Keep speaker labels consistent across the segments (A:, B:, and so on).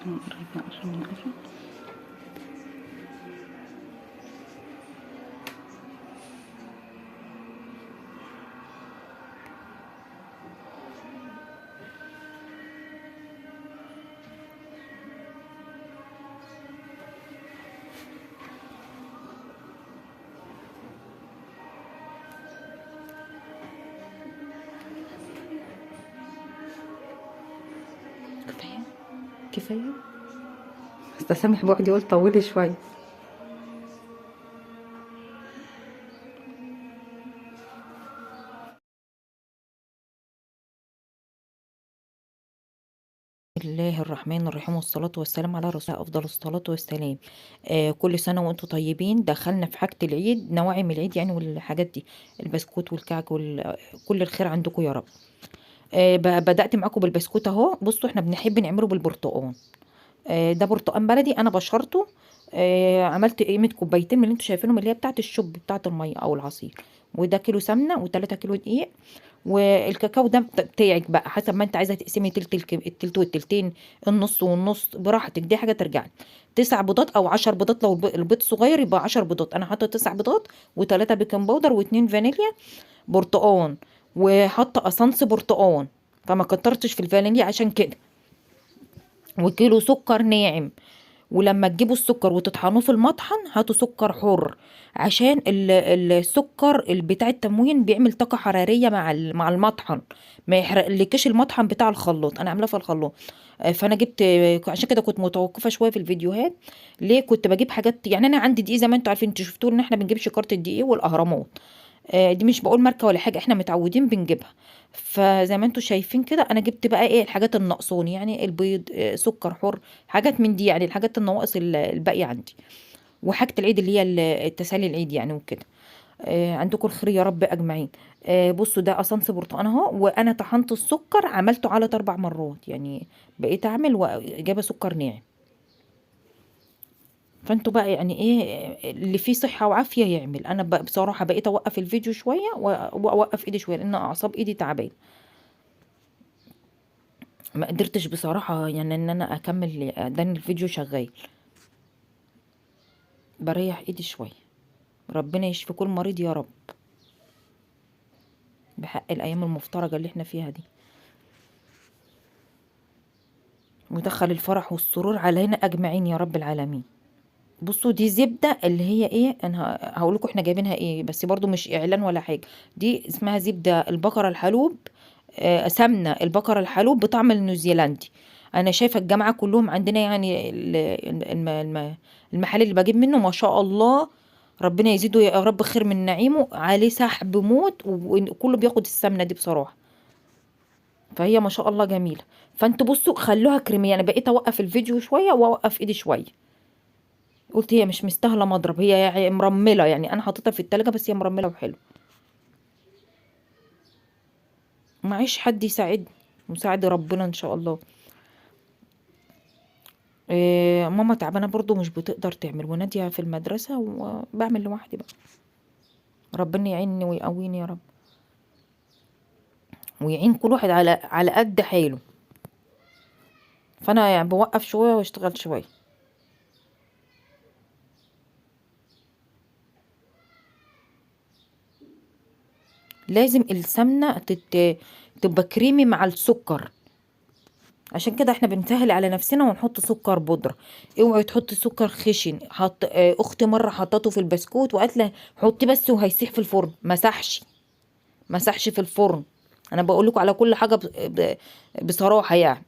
A: قريب نقفل نقفل. كفاية كفاية. استاذ سامح بيقعد يقول طولي شوية. بسم الله الرحمن الرحيم، والصلاة والسلام على رسول الله أفضل الصلاة والسلام. كل سنة وأنتم طيبين. دخلنا في حاجة العيد، نواعم العيد يعني والحاجات دي، البسكوت والكعك كل الخير عندكم يا رب. بدأت معاكم بالبسكوت أهو. بصوا احنا بنحب نعمله بالبرتقال. ده برتقال بلدي أنا بشرته. عملت قيمة كوبايتين من اللي انتوا شايفينهم، اللي هي بتاعة الشوب بتاعة المية أو العصير. وده كيلو سمنة و3 كيلو دقيق. والكاكاو ده بتاعك بقى، حسب ما انت عايزه تقسمي التلت والتلتين، النص والنص، براحتك، دي حاجه ترجع. 9 بيضات او 10 بيضات، لو البيض صغير يبقى 10 بيضات. انا حاطه 9 بيضات و3 بيكنج باودر و2 فانيليا. برتقان. وحاطه اسانس برتقان، فما كترتش في الفانيليا عشان كده. وكيلو سكر ناعم. ولما تجيبوا السكر وتطحنوه في المطحن، هاتوا سكر حر، عشان السكر بتاع التموين بيعمل طاقة حرارية مع المطحن، ما يحرقلكش المطحن بتاع الخلاط. انا عاملاه في الخلاط. فانا جبت. عشان كده كنت متوقفة شوية في الفيديوهات. ليه؟ كنت بجيب حاجات، يعني انا عندي دقيق زي ما انتوا عارفين، انتوا شفتوا ان احنا بنجيب شكارة الدقيق والاهرامات. دي مش بقول ماركة ولا حاجة، احنا متعودين بنجيبها. فزي ما انتوا شايفين كده، انا جبت بقى ايه الحاجات الناقصاني، يعني البيض، سكر حر، حاجات من دي، يعني الحاجات النواقص الباقية عندي. وحاجة العيد اللي هي التسالي العيد يعني وكده. عندكم الخير يا رب اجمعين. بصوا ده اسانس برتقان اهو. وانا طحنت السكر، عملته على 4 مرات يعني. بقيت اعمل وجابه سكر ناعم. فانتوا بقى يعني ايه اللي فيه صحة وعافية يعمل. انا بقى بصراحة بقيت اوقف الفيديو شوية واوقف ايدي شوية، لان اعصاب ايدي تعبانة. ما قدرتش بصراحة يعني ان انا اكمل دان الفيديو شغال. بريح ايدي شوية. ربنا يشفي كل مريض يا رب، بحق الايام المفترجة اللي احنا فيها دي. ودخل الفرح والسرور علينا اجمعين يا رب العالمين. بصوا دي زبدة اللي هي ايه، انا هقول لكم احنا جايبينها ايه، بس برضو مش اعلان ولا حاجة. دي اسمها زبدة البقرة الحلوب. سمنة البقرة الحلوب بطعم النيوزيلندي. انا شايفة الجماعة كلهم عندنا، يعني المحل اللي بجيب منه ما شاء الله، ربنا يزيده يا رب خير من نعيمه، عليه سحب موت، وكله بياخد السمنة دي بصراحة. فهي ما شاء الله جميلة. فانتوا بصوا خلوها كريمية. انا بقيت اوقف الفيديو شوية واوقف ايدي شوية. قلت هي مش مستاهله مضرب، هي يعني مرمله، يعني انا حاططها في التلاجة بس هي مرمله وحلو. معيش حد يساعدني، مساعد ربنا ان شاء الله. ماما تعبانه برضو مش بتقدر تعمل، وناديه في المدرسه وبعمل لوحدي بقى. ربنا يعيني ويقويني يا رب، ويعين كل واحد على قد حاله. فانا يعني بوقف شويه واشتغل شويه. لازم السمنه تبقى كريمي مع السكر. عشان كده احنا بنسهل على نفسنا ونحط سكر بودرة. اوعي تحطي سكر خشن. اختي مرة حطته في البسكوت وقالت له حطي بس وهيسيح في الفرن، مسحش في الفرن. انا بقول لكم على كل حاجة بصراحة يعني،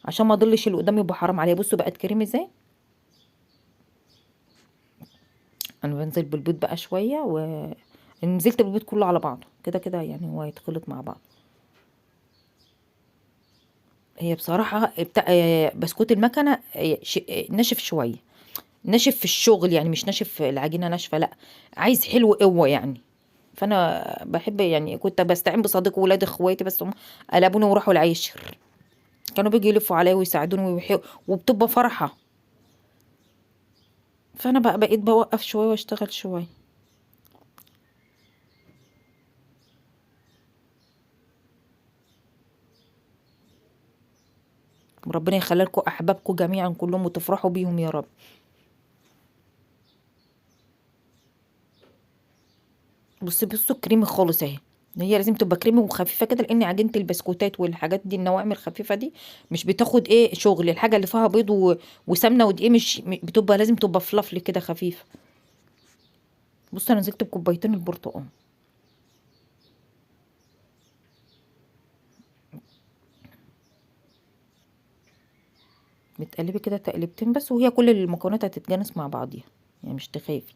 A: عشان ما اضلش اللي قدامي يبقى حرام عليا. بصوا بقت كريم ازاي. انا بنزل بالبيض بقى شوية، نزلت بالبيض كله على بعضه كده كده، يعني هو يتخلط مع بعض. هي بصراحة بتاع بسكوت المكنة ناشف شوية. ناشف في الشغل يعني، مش ناشف العجينة ناشفة، لا. عايز حلو قوة يعني. فانا بحب يعني، كنت بستعين بصديق ولاد اخواتي بس هم قلبوني وراحوا العيشر. كانوا بيجي يلفوا عليا ويساعدوني وبتبقى فرحة. فانا بقى بقيت بوقف شوية واشتغل شوية. ربنا يخلي لكم احبابكم جميعا كلهم وتفرحوا بيهم يا رب. بصوا كريمي خالص اهي. هي لازم تبقى كريمي وخفيفه كده، لان عجينه البسكوتات والحاجات دي النواعم الخفيفه دي مش بتاخد شغل. الحاجه اللي فيها بيض وسمنه ودقيق مش بتبقى، لازم تبقى فلافل كده خفيفه. بص انا نزلت بكوبايتين البرتقال. بتقلبي كده تقلبتين بس، وهي كل المكونات هتتجانس مع بعضيها، يعني مش تخافي.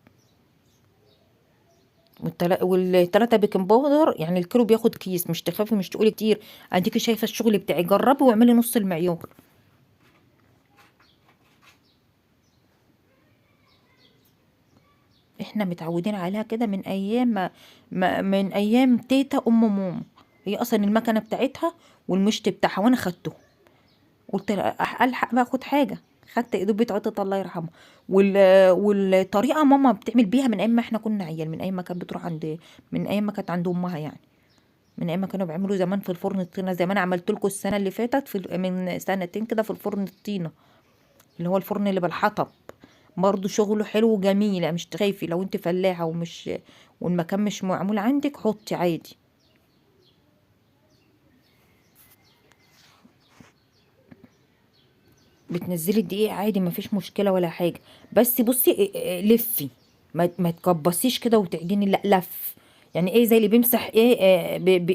A: والتلاتة بيكنج باودر، يعني الكيلو بياخد كيس، مش تخافي مش تقولي كتير. اديكي شايفه الشغل بتاعي، جربي واعملي نص المعيار. احنا متعودين عليها كده من ايام من ايام تيتا ماما. هي اصلا المكنه بتاعتها والمشط بتاعها وانا خدته. قلت الحق بقى اخد حاجه. خدت ايده بيت عطت الله يرحمها. والطريقه ماما بتعمل بيها من ايام ما احنا كنا عيال، من ايام ما كانت بتروح عند، من ايام ما كانت عند امها يعني. من ايام ما كانوا بيعملوا زمان في الفرن الطينه، زي ما انا عملت لكم السنه اللي فاتت من سنتين كده في الفرن الطينه، اللي هو الفرن اللي بالحطب. برضو شغله حلو وجميل، يعني مش تخافي لو انت فلاحه والمكان مش معمول عندك حطي عادي. بتنزلي الدقيق عادي مفيش مشكله ولا حاجه. بس بصي لفي، ما تكبسيش كده وتعجني، لا لف. يعني زي اللي بيمسح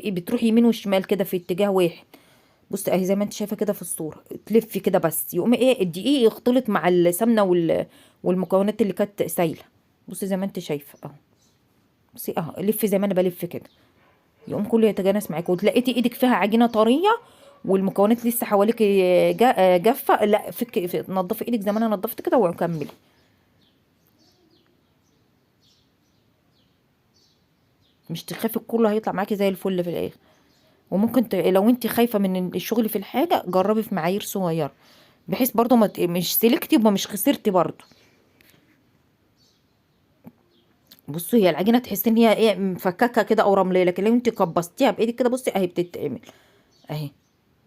A: بتروح يمين وشمال كده في اتجاه واحد. بصي اهي زي ما انت شايفه كده في الصوره، تلفي كده بس يقوم الدقيق يختلط مع السمنه والمكونات اللي كانت سايله. بصي زي ما انت شايفه اهو. بصي اهو لفي زي ما انا بلف كده، يقوم كله يتجانس معاكي، وتلاقيتي ايدك فيها عجينه طريه والمكونات لسه حواليك جافه. لا نضفي ايدك زي ما انا نضفت كده وكملي. مش تخافي كله هيطلع معاكي زي الفل في الاخر. وممكن لو انت خايفه من الشغل في الحاجه جربي في معايير صغيره، بحيث برضو ما مش سلكتي وما مش خسرتي برضو. بصي هي العجينه تحسي ان هي مفككه كده او رمليه، لكن لو انت كبستيها بايدك كده بصي اهي بتتعمل اهي.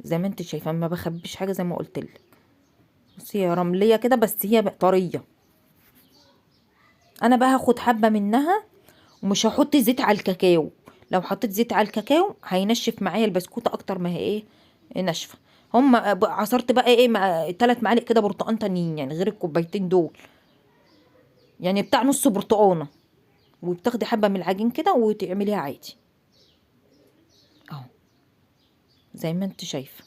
A: زي ما انت شايفه ما بخبيش حاجه زي ما قلت لك. بصي هي رمليه كده بس هي طريه. انا بقى هاخد حبه منها ومش هحط زيت على الكاكاو. لو حطيت زيت على الكاكاو هينشف معايا البسكوته اكتر ما هي ناشفه. هم عصرت بقى 3 معالق كده برتقان تانيين، يعني غير الكوبايتين دول، يعني بتاع نص برتقانه. وبتاخدي حبه من العجين كده وتعمليها عادي اهو زي ما انت شايفه.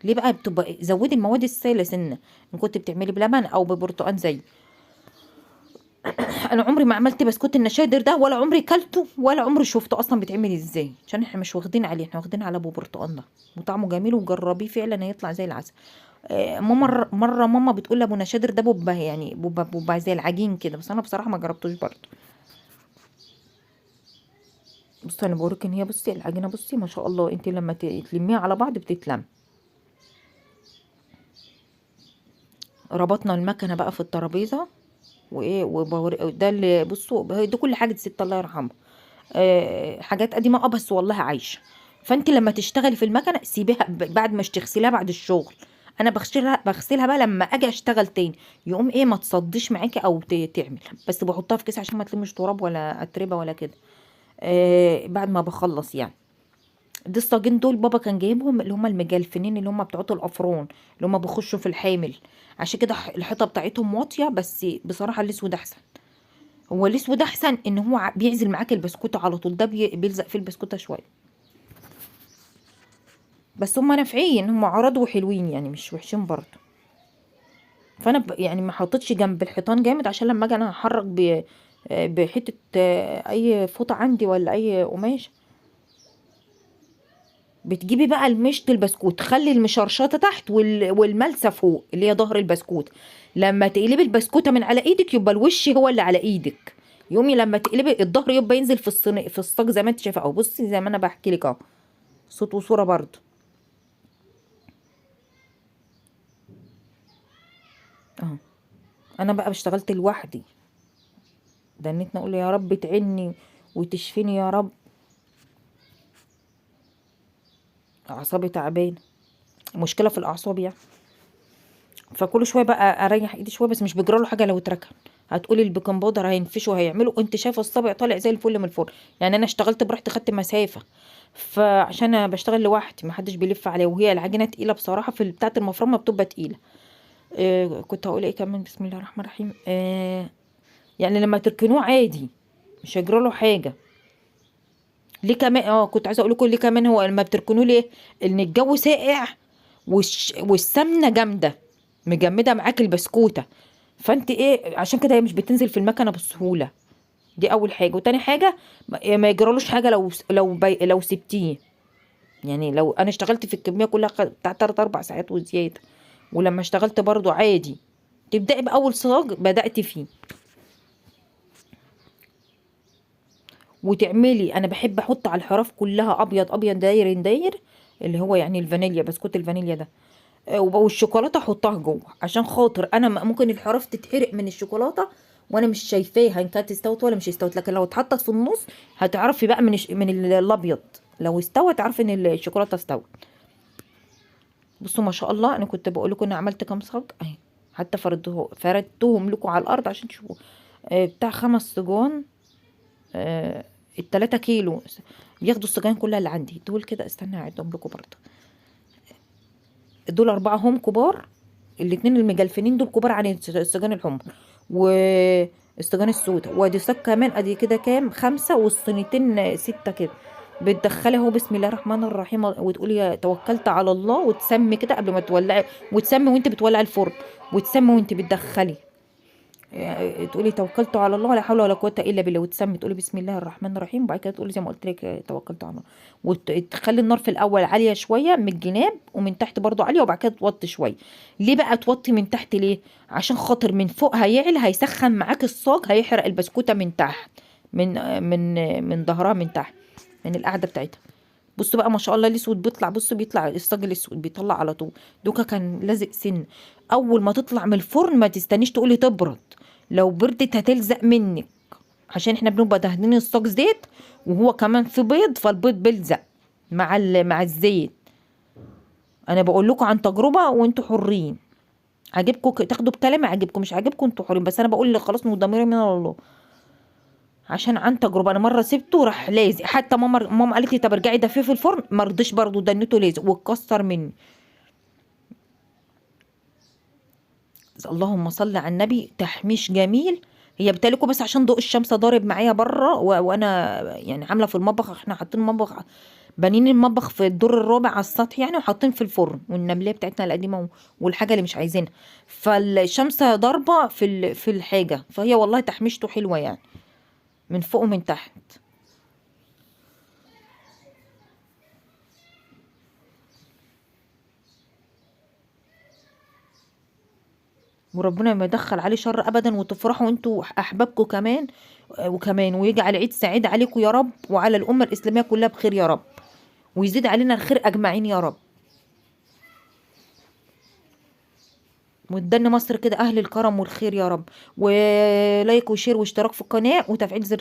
A: ليه بقى؟ بتبقى زودي المواد السائله سنه ان كنت بتعملي بلبن او ببرتقان زي. انا عمري ما عملت بسكوت النشادر ده، ولا عمري كلته، ولا عمري شفته اصلا بيتعمل ازاي، عشان احنا مش واخدين عليه، احنا واخدين على ابو برتقال ده. وطعمه جميل وجربيه فعلا هيطلع زي العسل. مره ماما بتقول ابو نشادر ده بوبا، يعني بوبا زي العجين كده، بس انا بصراحه ما جربتوش برضه. بصي انا بوريك ان هي، بصي العجينه بصي ما شاء الله، انت لما تلميها على بعض بتتلم. ربطنا المكنه بقى في الترابيزه ده اللي بصوا ده كل حاجه ست الله يرحمها. حاجات قديمه بس والله عايشه. فانت لما تشتغلي في المكنه سيبيها بعد ما تغسليها بعد الشغل. انا بغسلها بقى لما اجي اشتغل تاني، يقوم ما تصديش معاكي او تعمل. بس بحطها في كيس عشان ما تلمش تراب ولا اتربه ولا كده. بعد ما بخلص يعني. دي الصاجين دول بابا كان جايبهم، اللي هم المجلفنين، اللي هم بتوع الافران، اللي هم بيخشوا في الحامل. عشان كده الحيطه بتاعتهم واطيه، بس بصراحه الاسود احسن. هو الاسود احسن ان هو بيعزل معاك البسكوته على طول، ده بيلزق في البسكوته شويه. بس هم نافعين، هم عرض وحلوين يعني مش وحشين برضه. فانا يعني ما حطيتش جنب الحيطان جامد، عشان لما اجي انا احرك بحته اي فوطه عندي ولا اي قماش. بتجيبي بقى المشط البسكوت، خلي المشرشطه تحت والملسه فوق اللي هي ظهر البسكوت. لما تقلبي البسكوته من على ايدك يبقى الوش هو اللي على ايدك. يومي لما تقلبي الظهر يبقى ينزل في في الصاج زي ما انت شايفه اهو. بصي زي ما انا بحكي لك اهو، صوت وصوره برضه اهو. انا بقى اشتغلت لوحدي، دنيتنا اقول يا رب تعني وتشفيني يا رب. اعصابي تعبانه، مشكله في الاعصاب يعني. فكل شويه بقى اريح ايدي شويه، بس مش بيجرى له حاجه لو اتركن. هتقولي البيكنج باودر هينفشه هيعمله، انت شايفه الصابع طالع زي الفل من الفرن. يعني انا اشتغلت براحتي، خدت مسافه، فعشان انا بشتغل لوحدي محدش بيلف عليا، وهي العجينه تقيله بصراحه، في بتاعه المفرمه بتبقى تقيله. كنت هقول ايه كمان؟ بسم الله الرحمن الرحيم. يعني لما تركنوه عادي مش هيجرى له حاجه. ليه كمان؟ كنت عايزه اقول لكم ليه كمان هو لما بتركنوه ليه؟ ان الجو ساقع والسمنه جامده مجمده معاك البسكوته، فانت ايه عشان كده هي مش بتنزل في المكنه بسهوله. دي اول حاجه. وتاني حاجه ما يجرالوش حاجه لو سبتيه. يعني لو انا اشتغلت في الكميه كلها بتاع 3 4 ساعات وزياده، ولما اشتغلت برضو عادي. تبدأي بأول صاج بدأت فيه وتعملي. انا بحب احط على الحراف كلها ابيض ابيض داير داير، اللي هو يعني الفانيليا، بسكوت الفانيليا ده. والشوكولاته احطها جوه عشان خاطر انا ممكن الحراف تتحرق من الشوكولاته وانا مش شايفاها ان كانت استوت ولا مش استوت. لكن لو اتحطت في النص هتعرفي بقى من الابيض. لو استوت تعرفي ان الشوكولاته استوت. بصوا ما شاء الله، انا كنت بقول لكم انا عملت كام صاج اهي. حتى فردتهم لكم على الارض عشان تشوفوا. بتاع 5 صجون. ال3 كيلو بياخدوا السجاير كلها اللي عندي دول كده. استنى اعدهم لكم برضه. دول 4 هم كبار. الاتنين المجلفنين دول كبار عن السجان الحمر والسجان السوداء. وادي صاج كمان ادي كده كام 5، والصينيتين 6 كده. بتدخلي اهو بسم الله الرحمن الرحيم، وتقولي توكلت على الله، وتسمي كده قبل ما تولعي، وتسمي وانت بتولعي الفرن، وتسمي وانت بتدخلي. تقولي توكلت على الله ولا حول ولا قوه الا بالله، وتسمي تقولي بسم الله الرحمن الرحيم، وبعد كده تقولي زي ما قلت لك توكلت على الله. وتخلي النار في الاول عاليه شويه من الجناب، ومن تحت برضو عاليه، وبعد كده توطي شويه. ليه بقى توطي من تحت؟ ليه؟ عشان خاطر من فوق هيعلى هيسخن معاك الصاج، هيحرق البسكوته من تحت، من ظهرها من تحت، من القاعده بتاعتها. بصوا بقى ما شاء الله الاسود بيطلع. بصوا بيطلع الصاج الاسود بيطلع على طول. دوكا كان لازق سن. اول ما تطلع من الفرن ما تستنيش تقولي تبرد، لو بردت هتلزق منك، عشان احنا بنبقى دهنين الصاج زيت، وهو كمان في بيض، فالبيض بيلزق مع الزيت. انا بقول لكم عن تجربه وانتوا حرين. عجبكم تاخدوا بكلامي، عجبكم مش عجبكم انتوا حرين، بس انا بقول لك خلاص مدمره من الله. عشان عن تجربه انا مره سبته راح لازق. حتى ماما قالت لي طب ارجعي دفيه في الفرن، ما رضيش برضه، دنيته لازق واتكسر مني. اللهم صل على النبي، تحميش جميل. هي بتالكوا بس عشان ضوء الشمس ضارب معايا بره، وانا يعني عامله في المطبخ. احنا حاطين المطبخ، بانين المطبخ في الدور الرابع على السطح يعني، وحاطين في الفرن، والنمليه بتاعتنا القديمه والحاجه اللي مش عايزينها. فالشمس ضاربه في الحاجه، فهي والله تحميشته حلوه يعني، من فوق ومن تحت. وربنا ما يدخل عليه شر ابدا، وتفرحوا انتوا احبابكم كمان وكمان، ويجعل عيد سعيد عليكم يا رب، وعلى الامه الاسلاميه كلها بخير يا رب، ويزيد علينا الخير اجمعين يا رب. وتدن مصر كده اهل الكرم والخير يا رب. ولايك وشير واشتراك في القناه وتفعيل زر